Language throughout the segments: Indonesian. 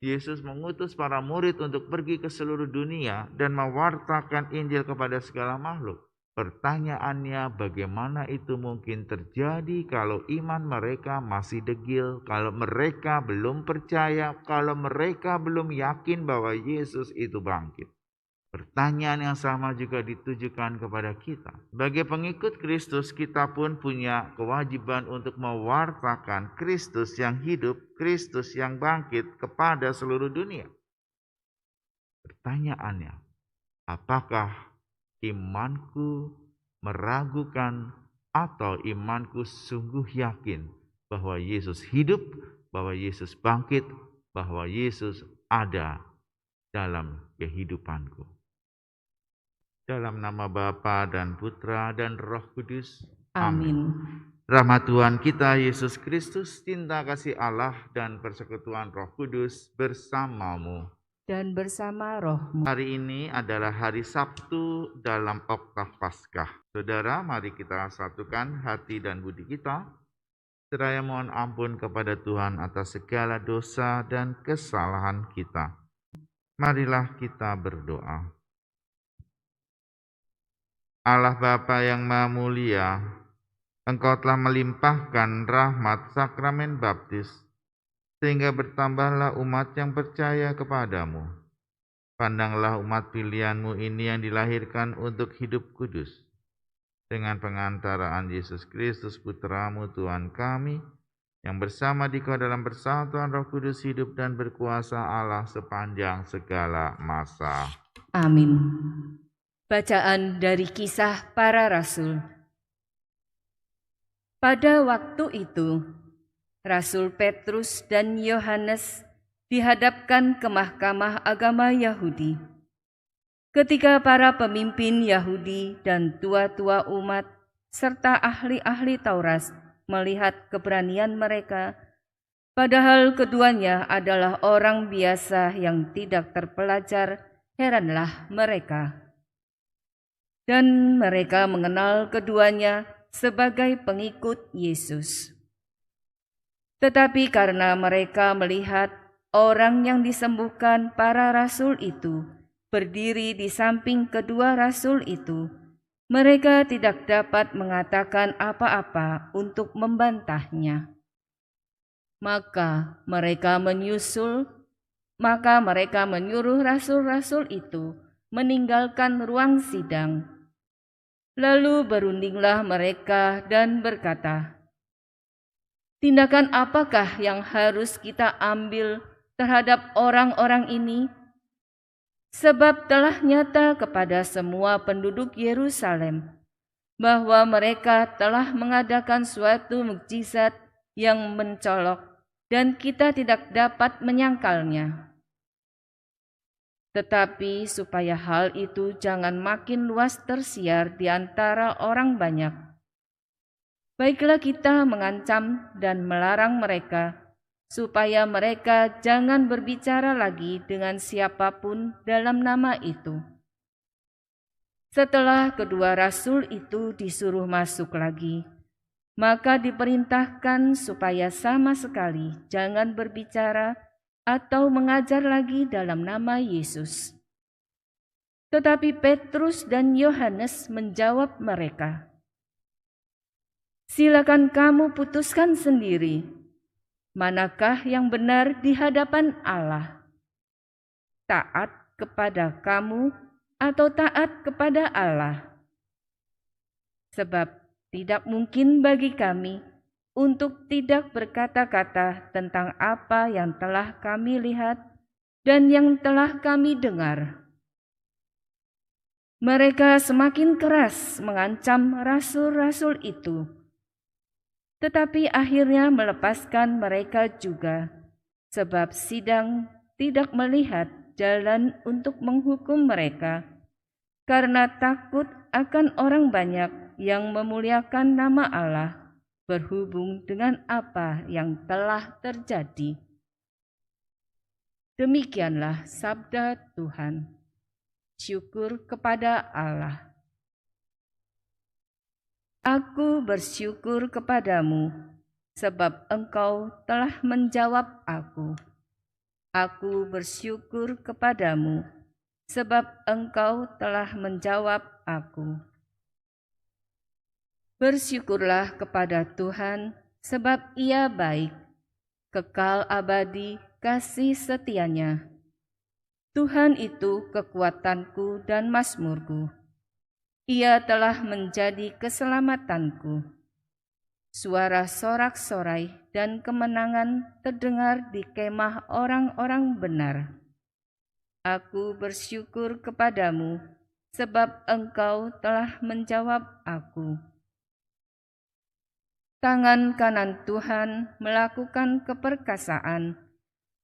Yesus mengutus para murid untuk pergi ke seluruh dunia dan mewartakan Injil kepada segala makhluk. Pertanyaannya, bagaimana itu mungkin terjadi kalau iman mereka masih degil, kalau mereka belum percaya, kalau mereka belum yakin bahwa Yesus itu bangkit? Pertanyaan yang sama juga ditujukan kepada kita. Sebagai pengikut Kristus, kita pun punya kewajiban untuk mewartakan Kristus yang hidup, Kristus yang bangkit kepada seluruh dunia. Pertanyaannya, apakah imanku meragukan atau imanku sungguh yakin bahwa Yesus hidup, bahwa Yesus bangkit, bahwa Yesus ada dalam kehidupanku? Dalam nama Bapa dan Putra dan Roh Kudus. Amin. Amin. Rahmat Tuhan kita Yesus Kristus, cinta kasih Allah dan persekutuan Roh Kudus bersamamu. Dan bersama rohmu. Hari ini adalah hari Sabtu dalam Oktav Paskah. Saudara, mari kita satukan hati dan budi kita. Seraya mohon ampun kepada Tuhan atas segala dosa dan kesalahan kita. Marilah kita berdoa. Allah Bapa yang Maha Mulia, Engkau telah melimpahkan rahmat sakramen baptis, sehingga bertambahlah umat yang percaya kepadamu. Pandanglah umat pilihan-Mu ini yang dilahirkan untuk hidup kudus. Dengan pengantaraan Yesus Kristus Putra-Mu Tuhan kami, yang bersama Dikau dalam persatuan Roh Kudus hidup dan berkuasa Allah sepanjang segala masa. Amin. Bacaan dari Kisah Para Rasul. Pada waktu itu, Rasul Petrus dan Yohanes dihadapkan ke mahkamah agama Yahudi. Ketika para pemimpin Yahudi dan tua-tua umat serta ahli-ahli Taurat melihat keberanian mereka, padahal keduanya adalah orang biasa yang tidak terpelajar, heranlah mereka. Dan mereka mengenal keduanya sebagai pengikut Yesus. Tetapi karena mereka melihat orang yang disembuhkan para rasul itu berdiri di samping kedua rasul itu, mereka tidak dapat mengatakan apa-apa untuk membantahnya. Maka mereka menyuruh rasul-rasul itu meninggalkan ruang sidang. Lalu berundinglah mereka dan berkata, "Tindakan apakah yang harus kita ambil terhadap orang-orang ini? Sebab telah nyata kepada semua penduduk Yerusalem bahwa mereka telah mengadakan suatu mukjizat yang mencolok dan kita tidak dapat menyangkalnya. Tetapi supaya hal itu jangan makin luas tersiar di antara orang banyak, baiklah kita mengancam dan melarang mereka, supaya mereka jangan berbicara lagi dengan siapapun dalam nama itu." Setelah kedua rasul itu disuruh masuk lagi, maka diperintahkan supaya sama sekali jangan berbicara atau mengajar lagi dalam nama Yesus. Tetapi Petrus dan Yohanes menjawab mereka, "Silakan kamu putuskan sendiri, manakah yang benar di hadapan Allah? Taat kepada kamu atau taat kepada Allah? Sebab tidak mungkin bagi kami untuk tidak berkata-kata tentang apa yang telah kami lihat dan yang telah kami dengar." Mereka semakin keras mengancam rasul-rasul itu, tetapi akhirnya melepaskan mereka juga, sebab sidang tidak melihat jalan untuk menghukum mereka, karena takut akan orang banyak yang memuliakan nama Allah berhubung dengan apa yang telah terjadi. Demikianlah sabda Tuhan. Syukur kepada Allah. Aku bersyukur kepadamu, sebab Engkau telah menjawab aku. Aku bersyukur kepadamu, sebab Engkau telah menjawab aku. Bersyukurlah kepada Tuhan, sebab Ia baik, kekal abadi kasih setianya. Tuhan itu kekuatanku dan mazmurku. Ia telah menjadi keselamatanku. Suara sorak-sorai dan kemenangan terdengar di kemah orang-orang benar. Aku bersyukur kepadamu, sebab Engkau telah menjawab aku. Tangan kanan Tuhan melakukan keperkasaan.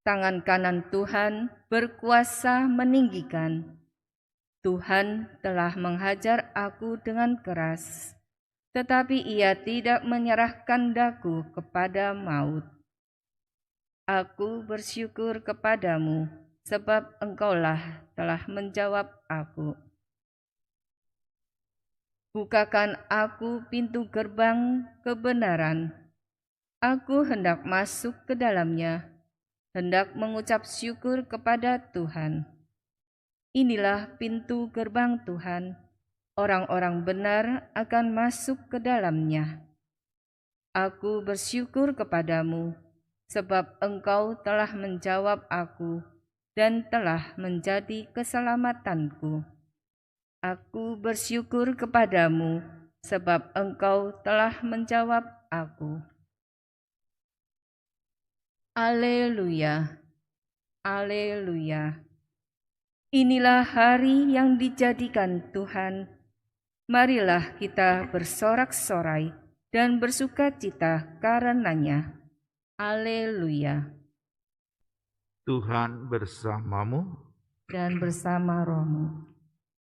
Tangan kanan Tuhan berkuasa meninggikan. Tuhan telah menghajar aku dengan keras, tetapi Ia tidak menyerahkan daku kepada maut. Aku bersyukur kepadamu, sebab Engkaulah telah menjawab aku. Bukakan aku pintu gerbang kebenaran. Aku hendak masuk ke dalamnya, hendak mengucap syukur kepada Tuhan. Inilah pintu gerbang Tuhan, orang-orang benar akan masuk ke dalamnya. Aku bersyukur kepadamu, sebab Engkau telah menjawab aku dan telah menjadi keselamatanku. Aku bersyukur kepadamu, sebab Engkau telah menjawab aku. Haleluya, haleluya. Inilah hari yang dijadikan Tuhan. Marilah kita bersorak-sorai dan bersukacita karenanya. Haleluya. Tuhan bersamamu. Dan bersama rohmu.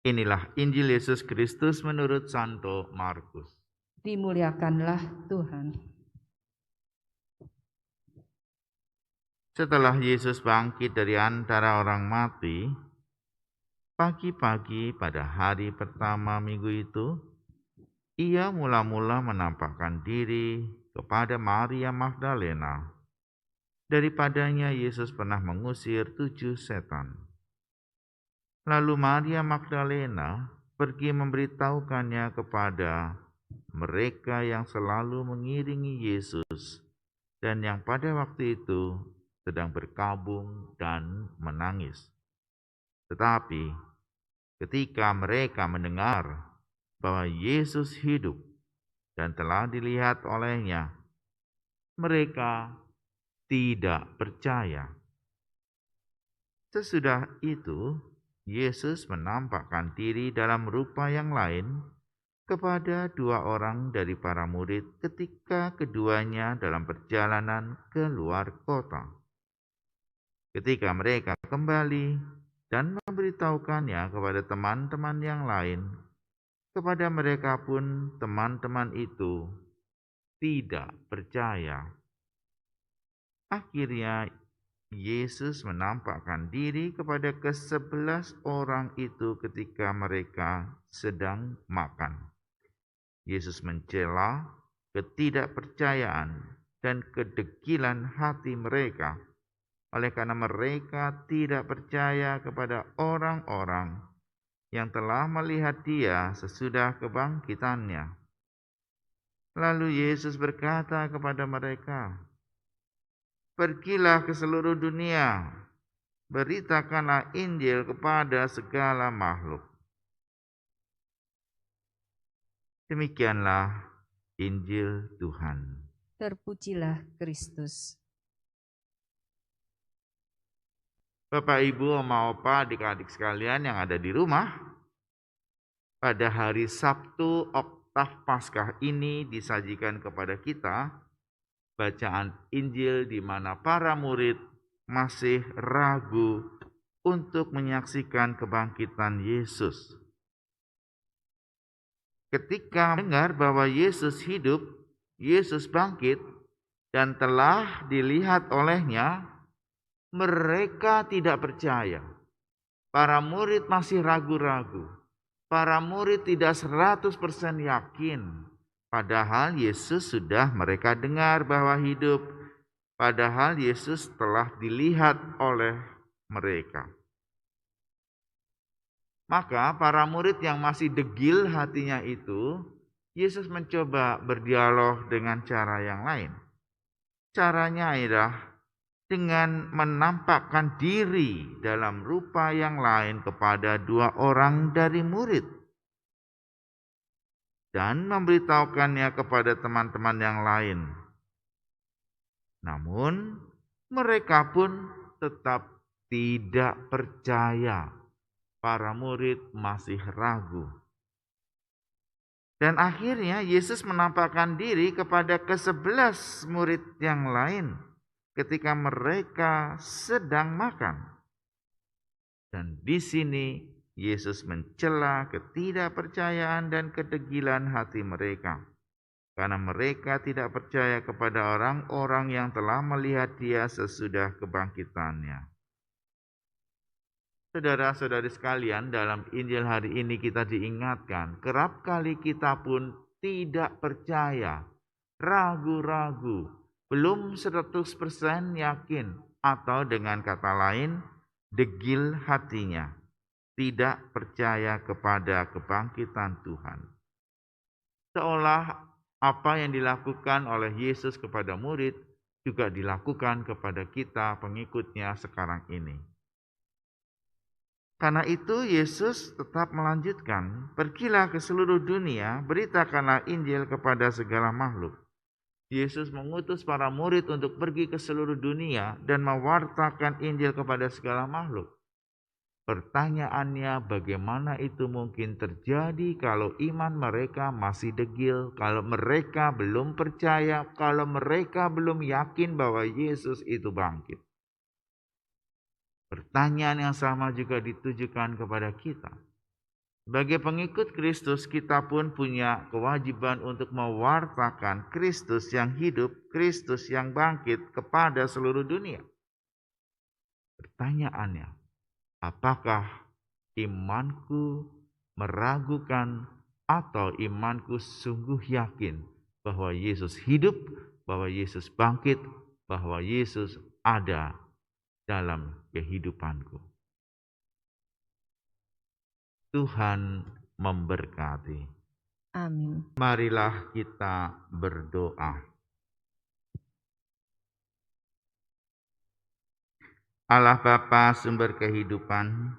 Inilah Injil Yesus Kristus menurut Santo Markus. Dimuliakanlah Tuhan. Setelah Yesus bangkit dari antara orang mati, pagi-pagi pada hari pertama minggu itu, Ia mula-mula menampakkan diri kepada Maria Magdalena. Daripadanya Yesus pernah mengusir 7 setan. Lalu Maria Magdalena pergi memberitahukannya kepada mereka yang selalu mengiringi Yesus dan yang pada waktu itu sedang berkabung dan menangis. Tetapi ketika mereka mendengar bahwa Yesus hidup dan telah dilihat olehnya, mereka tidak percaya. Sesudah itu, Yesus menampakkan diri dalam rupa yang lain kepada 2 orang dari para murid ketika keduanya dalam perjalanan ke luar kota. Ketika mereka kembali dan memberitahukannya kepada teman-teman yang lain, kepada mereka pun teman-teman itu tidak percaya. Akhirnya Yesus menampakkan diri kepada ke-11 orang itu ketika mereka sedang makan. Yesus mencela ketidakpercayaan dan kedegilan hati mereka, oleh karena mereka tidak percaya kepada orang-orang yang telah melihat Dia sesudah kebangkitannya. Lalu Yesus berkata kepada mereka, "Pergilah ke seluruh dunia, beritakanlah Injil kepada segala makhluk." Demikianlah Injil Tuhan. Terpujilah Kristus. Bapak, Ibu, Oma, Opa, adik-adik sekalian yang ada di rumah, pada hari Sabtu Oktav Paskah ini disajikan kepada kita bacaan Injil di mana para murid masih ragu untuk menyaksikan kebangkitan Yesus. Ketika mendengar bahwa Yesus hidup, Yesus bangkit, dan telah dilihat olehnya, mereka tidak percaya. Para murid masih ragu-ragu. Para murid tidak 100% yakin. Padahal Yesus sudah mereka dengar bahwa hidup. padahal Yesus telah dilihat oleh mereka. Maka para murid yang masih degil hatinya itu, Yesus mencoba berdialog dengan cara yang lain. Caranya adalah dengan menampakkan diri dalam rupa yang lain kepada dua orang dari murid dan memberitahukannya kepada teman-teman yang lain. Namun mereka pun tetap tidak percaya. Para murid masih ragu. Dan akhirnya Yesus menampakkan diri kepada ke-11 murid yang lain ketika mereka sedang makan. Dan di sini Yesus mencela ketidakpercayaan dan kedegilan hati mereka. Karena mereka tidak percaya kepada orang-orang yang telah melihat Dia sesudah kebangkitannya. Saudara-saudari sekalian, dalam Injil hari ini kita diingatkan, kerap kali kita pun tidak percaya, ragu-ragu, belum 100% yakin, atau dengan kata lain, degil hatinya, tidak percaya kepada kebangkitan Tuhan. Seolah apa yang dilakukan oleh Yesus kepada murid juga dilakukan kepada kita pengikutnya sekarang ini. Karena itu Yesus tetap melanjutkan, pergilah ke seluruh dunia, beritakanlah Injil kepada segala makhluk. Yesus mengutus para murid untuk pergi ke seluruh dunia dan mewartakan Injil kepada segala makhluk. Pertanyaannya, bagaimana itu mungkin terjadi kalau iman mereka masih degil, kalau mereka belum percaya, kalau mereka belum yakin bahwa Yesus itu bangkit? Pertanyaan yang sama juga ditujukan kepada kita. Sebagai pengikut Kristus, kita pun punya kewajiban untuk mewartakan Kristus yang hidup, Kristus yang bangkit kepada seluruh dunia. Pertanyaannya, apakah imanku meragukan atau imanku sungguh yakin bahwa Yesus hidup, bahwa Yesus bangkit, bahwa Yesus ada dalam kehidupanku? Tuhan memberkati. Amin. Marilah kita berdoa. Allah Bapa sumber kehidupan,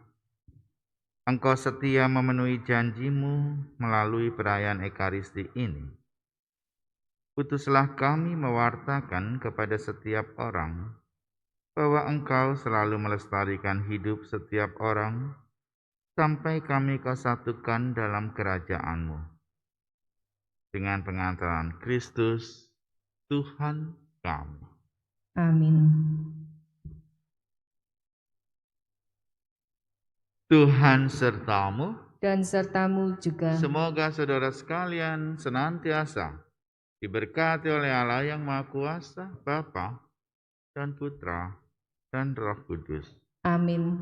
Engkau setia memenuhi janji-Mu melalui perayaan Ekaristi ini. Utuslah kami mewartakan kepada setiap orang bahwa Engkau selalu melestarikan hidup setiap orang sampai kami Kau satukan dalam kerajaan-Mu. Dengan pengantaran Kristus, Tuhan kami. Amin. Tuhan sertamu, Dan sertamu juga. semoga saudara sekalian senantiasa diberkati oleh Allah yang Maha Kuasa, Bapa dan Putra dan Roh Kudus. Amin.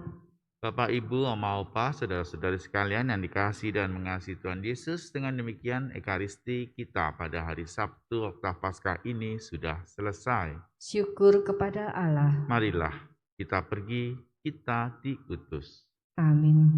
Bapak, Ibu, Oma, Opa, saudara-saudari sekalian yang dikasihi dan mengasihi Tuhan Yesus, dengan demikian Ekaristi kita pada hari Sabtu Oktav Paskah ini sudah selesai. Syukur kepada Allah. Marilah kita pergi, kita diutus. Amin.